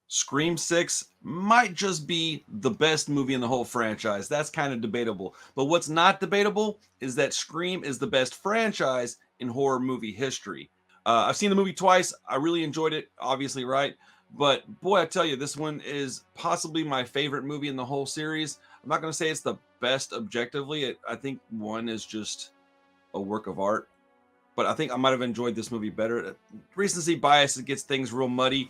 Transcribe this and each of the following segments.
Scream 6 might just be the best movie in the whole franchise. That's kind of debatable. But what's not debatable is that Scream is the best franchise in horror movie history. I've seen the movie twice. I really enjoyed it, obviously, right? But boy, I tell you, this one is possibly my favorite movie in the whole series. I'm not going to say it's the best objectively. I think one is just a work of art. But I think I might have enjoyed this movie better. Recency bias, it gets things real muddy.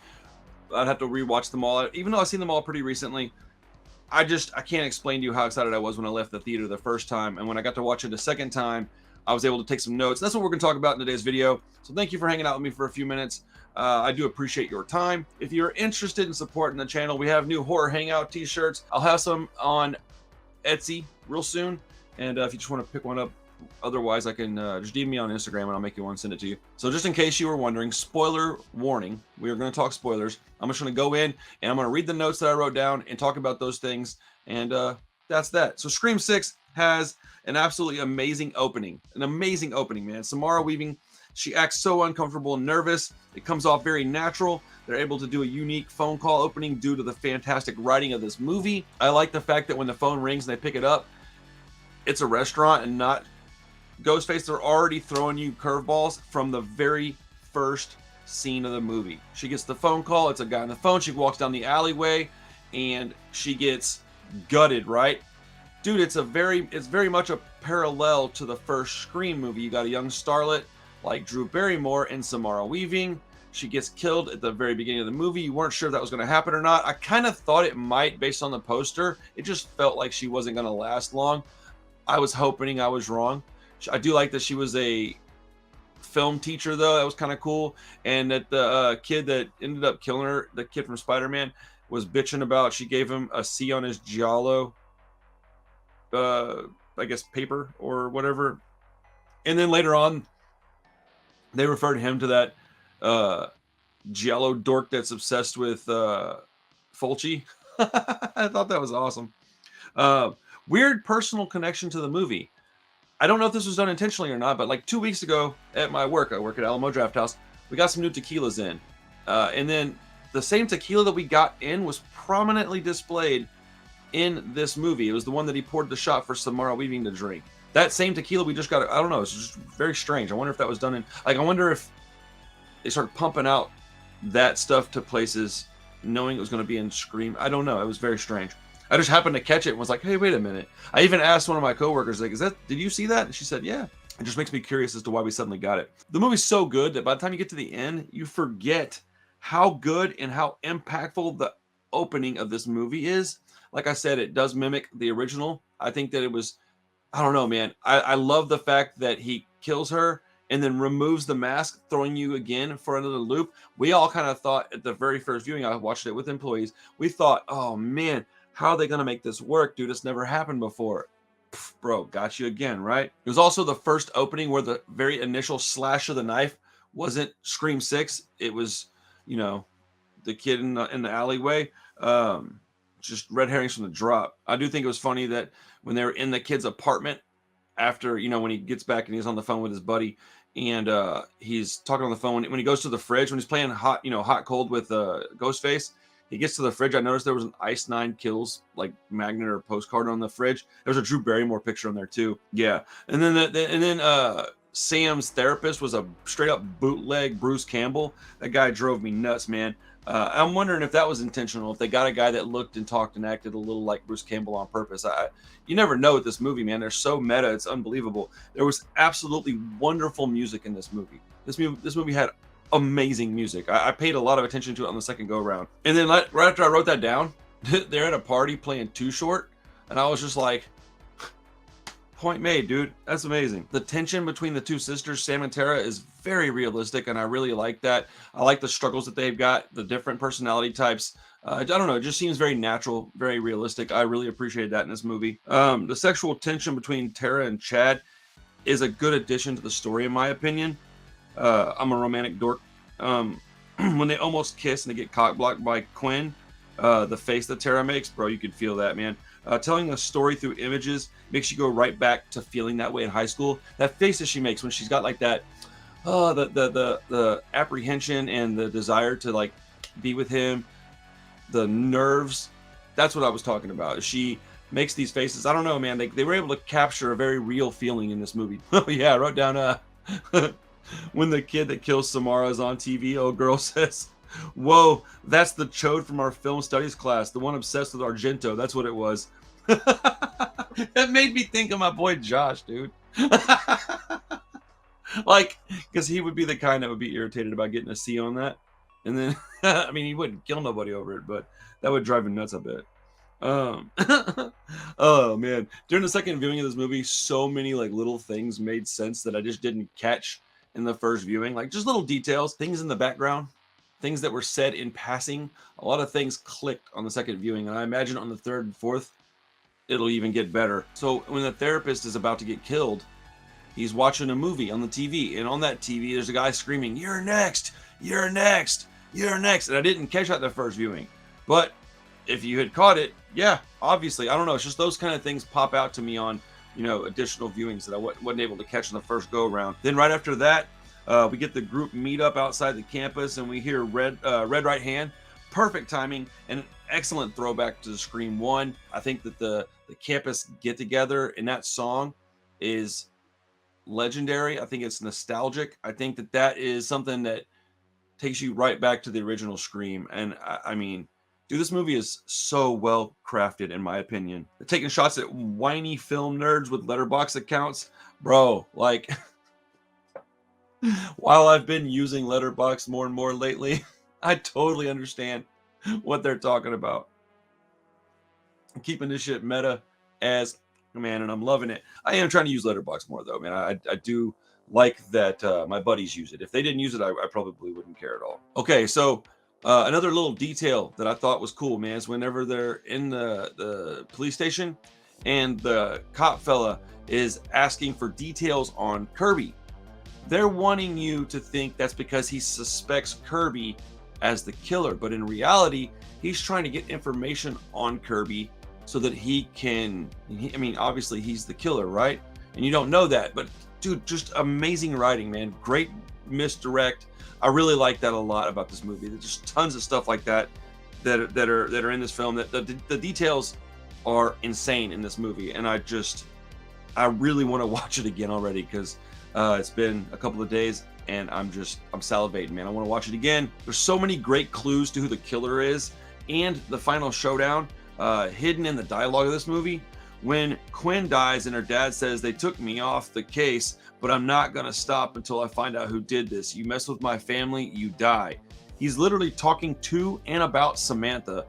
I'd have to rewatch them all. Even though I've seen them all pretty recently, I can't explain to you how excited I was when I left the theater the first time. And when I got to watch it a second time, I was able to take some notes. That's what we're going to talk about in today's video. So thank you for hanging out with me for a few minutes. I do appreciate your time. If you're interested in supporting the channel, we have new Horror Hangout t-shirts. I'll have some on Etsy real soon. And if you just want to pick one up, otherwise I can just DM me on Instagram and I'll make you one and send it to you. So just in case you were wondering, spoiler warning, we are going to talk spoilers. I'm just going to go in and I'm going to read the notes that I wrote down and talk about those things. And that's that. So Scream 6 has an absolutely amazing opening. An amazing opening, man. Samara Weaving, she acts so uncomfortable and nervous. It comes off very natural. They're able to do a unique phone call opening due to the fantastic writing of this movie. I like the fact that when the phone rings and they pick it up, it's a restaurant and not Ghostface. They're already throwing you curveballs from the very first scene of the movie. She gets the phone call. It's a guy on the phone. She walks down the alleyway and she gets gutted, right? Dude, it's very much a parallel to the first Scream movie. You got a young starlet like Drew Barrymore and Samara Weaving. She gets killed at the very beginning of the movie. You weren't sure if that was going to happen or not. I kind of thought it might based on the poster. It just felt like she wasn't going to last long. I was hoping I was wrong. I do like that she was a film teacher, though. That was kind of cool. And that the kid that ended up killing her, the kid from Spider-Man, was bitching about she gave him a C on his Giallo, I guess, paper or whatever. And then later on, they referred him to that Giallo dork that's obsessed with Fulci. I thought that was awesome. Weird personal connection to the movie. I don't know if this was done intentionally or not, but like 2 weeks ago at my work, I work at Alamo Draft House, we got some new tequilas in. And then the same tequila that we got in was prominently displayed in this movie. It was the one that he poured the shot for Samara Weaving to drink. That same tequila we just got, I don't know, it's just very strange. I wonder if that was done in, like, I wonder if they started pumping out that stuff to places knowing it was going to be in Scream. I don't know. It was very strange. I just happened to catch it and was like, hey, wait a minute. I even asked one of my coworkers, like, did you see that? And she said, yeah. It just makes me curious as to why we suddenly got it. The movie's so good that by the time you get to the end, you forget how good and how impactful the opening of this movie is. Like I said, it does mimic the original. I think that it was, I don't know, man. I love the fact that he kills her and then removes the mask, throwing you again for another loop. We all kind of thought at the very first viewing, I watched it with employees, we thought, oh, man, how are they going to make this work, dude? It's never happened before. Pff, bro, got you again, right? It was also the first opening where the very initial slash of the knife wasn't Scream 6. It was, you know, the kid in the alleyway. Just red herrings from the drop. I do think it was funny that when they were in the kid's apartment after, you know, when he gets back and he's on the phone with his buddy and he's talking on the phone, when he goes to the fridge, when he's playing hot, you know, hot cold with Ghostface, he gets to the fridge. I noticed there was an Ice 9 Kills like magnet or postcard on the fridge. There was a Drew Barrymore picture on there too. Yeah. And then Sam's therapist was a straight up bootleg Bruce Campbell. That guy drove me nuts, man. I'm wondering if that was intentional, if they got a guy that looked and talked and acted a little like Bruce Campbell on purpose. You never know with this movie, man. They're so meta. It's unbelievable. There was absolutely wonderful music in this movie. This movie had amazing music. I paid a lot of attention to it on the second go around. And then right after I wrote that down, they're at a party playing Too Short. And I was just like, point made, dude. That's amazing. The tension between the two sisters, Sam and Tara, is very realistic, and I really like that. I like the struggles that they've got, the different personality types. I don't know, it just seems very natural, very realistic. I really appreciated that in this movie. The sexual tension between Tara and Chad is a good addition to the story, in my opinion. I'm a romantic dork. When they almost kiss and they get cock blocked by Quinn, the face that Tara makes, bro, you could feel that, man. Telling a story through images makes you go right back to feeling that way in high school. That face that she makes when she's got like that, the apprehension and the desire to like be with him. the nerves. That's what I was talking about. She makes these faces. I don't know, man. They were able to capture a very real feeling in this movie. Oh yeah, I wrote down when the kid that kills Samara is on TV, old girl says, "Whoa, that's the chode from our film studies class, the one obsessed with Argento." That's what it was. That made me think of my boy Josh, dude. Like, because he would be the kind that would be irritated about getting a C on that. And then, I mean, he wouldn't kill nobody over it, but that would drive him nuts a bit. Um, oh man, during the second viewing of this movie, so many like little things made sense that I just didn't catch in the first viewing. Like just little details, things in the background, things that were said in passing. A lot of things clicked on the second viewing, and I imagine on the third and fourth, it'll even get better. So when the therapist is about to get killed, he's watching a movie on the TV, and on that TV, there's a guy screaming, "You're next! You're next! You're next!" And I didn't catch that the first viewing, but if you had caught it, yeah, obviously, I don't know. It's just those kind of things pop out to me on, additional viewings that I wasn't able to catch in the first go around. Then right after that, we get the group meet up outside the campus, and we hear Red Right Hand. Perfect timing and an excellent throwback to Scream 1. I think that the campus get together in that song is legendary. I think it's nostalgic. I think that is something that takes you right back to the original Scream. And I mean, dude, this movie is so well crafted, in my opinion. They're taking shots at whiny film nerds with letterbox accounts. Bro, like, while I've been using letterbox more and more lately, I totally understand what they're talking about. I'm keeping this shit meta as man, and I'm loving it. I am trying to use letterbox more though, man. I do like that my buddies use it. If they didn't use it, I probably wouldn't care at all. Okay, so another little detail that I thought was cool, man, is whenever they're in the police station and the cop fella is asking for details on Kirby, they're wanting you to think that's because he suspects Kirby as the killer, but in reality, he's trying to get information on Kirby so that he can, I mean, obviously he's the killer, right? And you don't know that, but dude, just amazing writing, man. Great misdirect. I really like that a lot about this movie. There's just tons of stuff like that are in this film. That the details are insane in this movie, and I really want to watch it again already because it's been a couple of days and I'm salivating, man. I want to watch it again. There's so many great clues to who the killer is, and the final showdown hidden in the dialogue of this movie. When Quinn dies and her dad says, "They took me off the case, but I'm not gonna stop until I find out who did this. You mess with my family, you die." He's literally talking to and about Samantha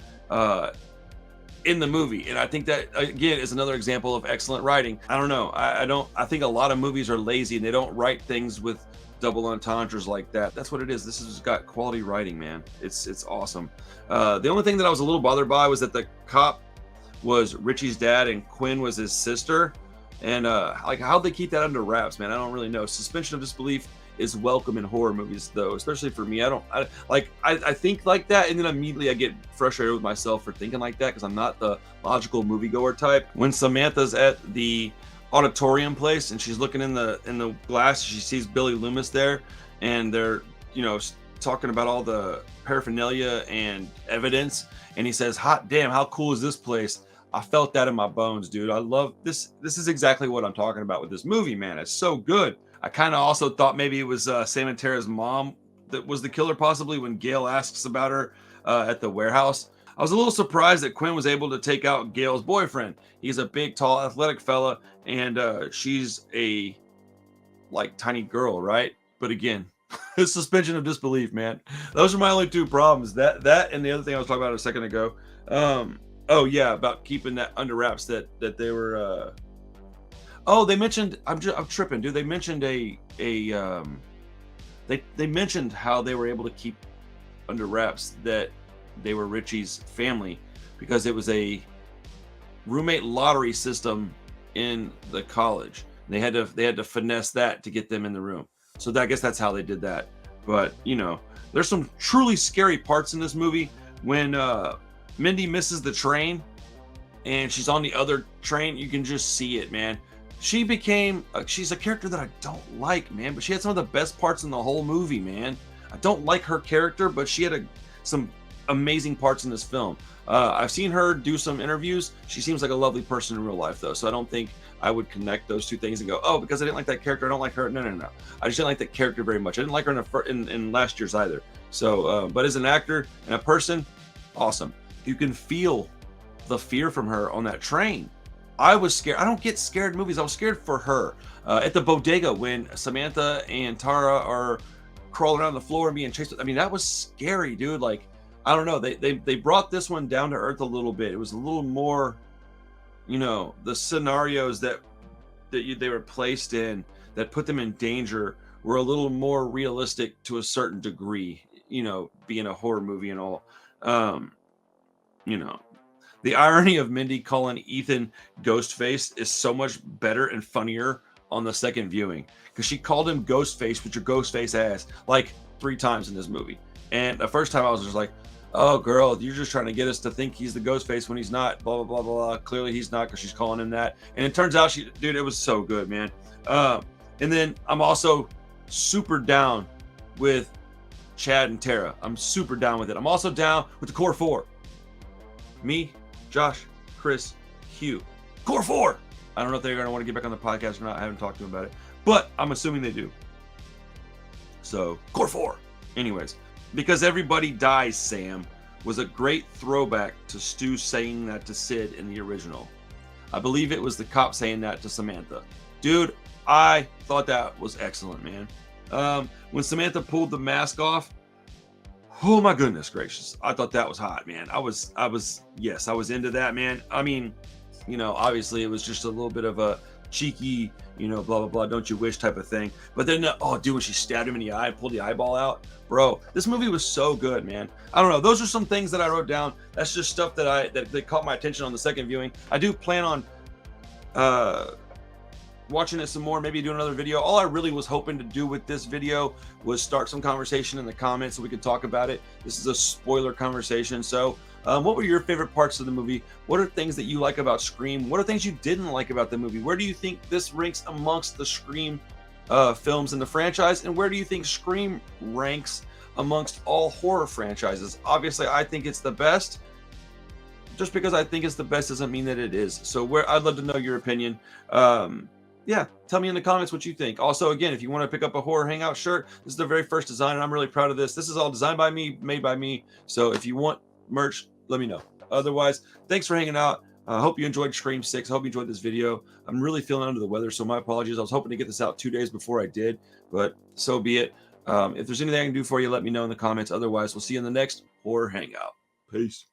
in the movie, and I think that again is another example of excellent writing. I don't know. I think a lot of movies are lazy and they don't write things with double entendres like that. That's what it is. This has got quality writing, man. It's awesome. The only thing that I was a little bothered by was that the cop was Richie's dad and Quinn was his sister, and like how'd they keep that under wraps, man? I don't really know. Suspension of disbelief is welcome in horror movies, though, especially for me. I think like that, and then immediately I get frustrated with myself for thinking like that because I'm not the logical moviegoer type. When Samantha's at the auditorium place and she's looking in the glass, she sees Billy Loomis there, and they're talking about all the paraphernalia and evidence, and he says, "Hot damn, how cool is this place?" I felt that in my bones, dude. I love this. This is exactly what I'm talking about with this movie, man. It's so good. I kind of also thought maybe it was Sam and Tara's mom that was the killer, possibly, when Gail asks about her at the warehouse. I was a little surprised that Quinn was able to take out Gail's boyfriend. He's a big, tall, athletic fella, and she's a tiny girl, right? But again, suspension of disbelief, man. Those are my only two problems. That and the other thing I was talking about a second ago. Oh yeah, about keeping that under wraps. That they were. Oh, they mentioned. I'm tripping, dude. They mentioned they mentioned how they were able to keep under wraps that they were Richie's family because it was a roommate lottery system in the college. They had to finesse that to get them in the room. So I guess that's how they did that. But there's some truly scary parts in this movie when Mindy misses the train and she's on the other train. You can just see it, man. She became she's a character that I don't like, man, but she had some of the best parts in the whole movie, man. I don't like her character, but she had some amazing parts in this film. I've seen her do some interviews. She seems like a lovely person in real life, though. So I don't think I would connect those two things and go, oh, because I didn't like that character, I don't like her. No, no, no. I just didn't like that character very much. I didn't like her in last year's either. So, but as an actor and a person, awesome. You can feel the fear from her on that train. I was scared. I don't get scared in movies. I was scared for her at the bodega when Samantha and Tara are crawling around the floor and being chased. I mean, that was scary, dude. Like, I don't know. They brought this one down to earth a little bit. It was a little more, you know, the scenarios that they were placed in that put them in danger were a little more realistic to a certain degree. You know, being a horror movie and all. You know, the irony of Mindy calling Ethan Ghostface is so much better and funnier on the second viewing, because she called him Ghostface with your Ghostface ass like 3 times in this movie. And the first time I was just like, oh girl, you're just trying to get us to think he's the Ghostface when he's not, blah, blah, blah, blah, blah. Clearly he's not, because she's calling him that. And it turns out dude, it was so good, man. And then I'm also super down with Chad and Tara. I'm super down with it. I'm also down with the core 4. Me, Josh, Chris, Hugh. Core 4! I don't know if they're going to want to get back on the podcast or not. I haven't talked to them about it. But I'm assuming they do. So, core 4. Anyways, because everybody dies, Sam, was a great throwback to Stu saying that to Sid in the original. I believe it was the cop saying that to Samantha. Dude, I thought that was excellent, man. When Samantha pulled the mask off, oh my goodness gracious, I thought that was hot, man. I was into that, man. I mean, you know, obviously it was just a little bit of a cheeky, you know, blah, blah, blah, don't you wish type of thing. But then, oh, dude, when she stabbed him in the eye and pulled the eyeball out, bro, this movie was so good, man. I don't know. Those are some things that I wrote down. That's just stuff that caught my attention on the second viewing. I do plan on watching it some more, maybe do another video. All I really was hoping to do with this video was start some conversation in the comments so we could talk about it. This is a spoiler conversation. So what were your favorite parts of the movie? What are things that you like about Scream? What are things you didn't like about the movie? Where do you think this ranks amongst the Scream films in the franchise? And where do you think Scream ranks amongst all horror franchises? Obviously, I think it's the best. Just because I think it's the best doesn't mean that it is. So I'd love to know your opinion. Yeah, tell me in the comments what you think. Also, again, if you want to pick up a Horror Hangout shirt, this is the very first design, and I'm really proud of this. This is all designed by me, made by me. So if you want merch, let me know. Otherwise, thanks for hanging out. I hope you enjoyed Scream 6. I hope you enjoyed this video. I'm really feeling under the weather, so my apologies. I was hoping to get this out 2 days before I did, but so be it. If there's anything I can do for you, let me know in the comments. Otherwise, we'll see you in the next Horror Hangout. Peace.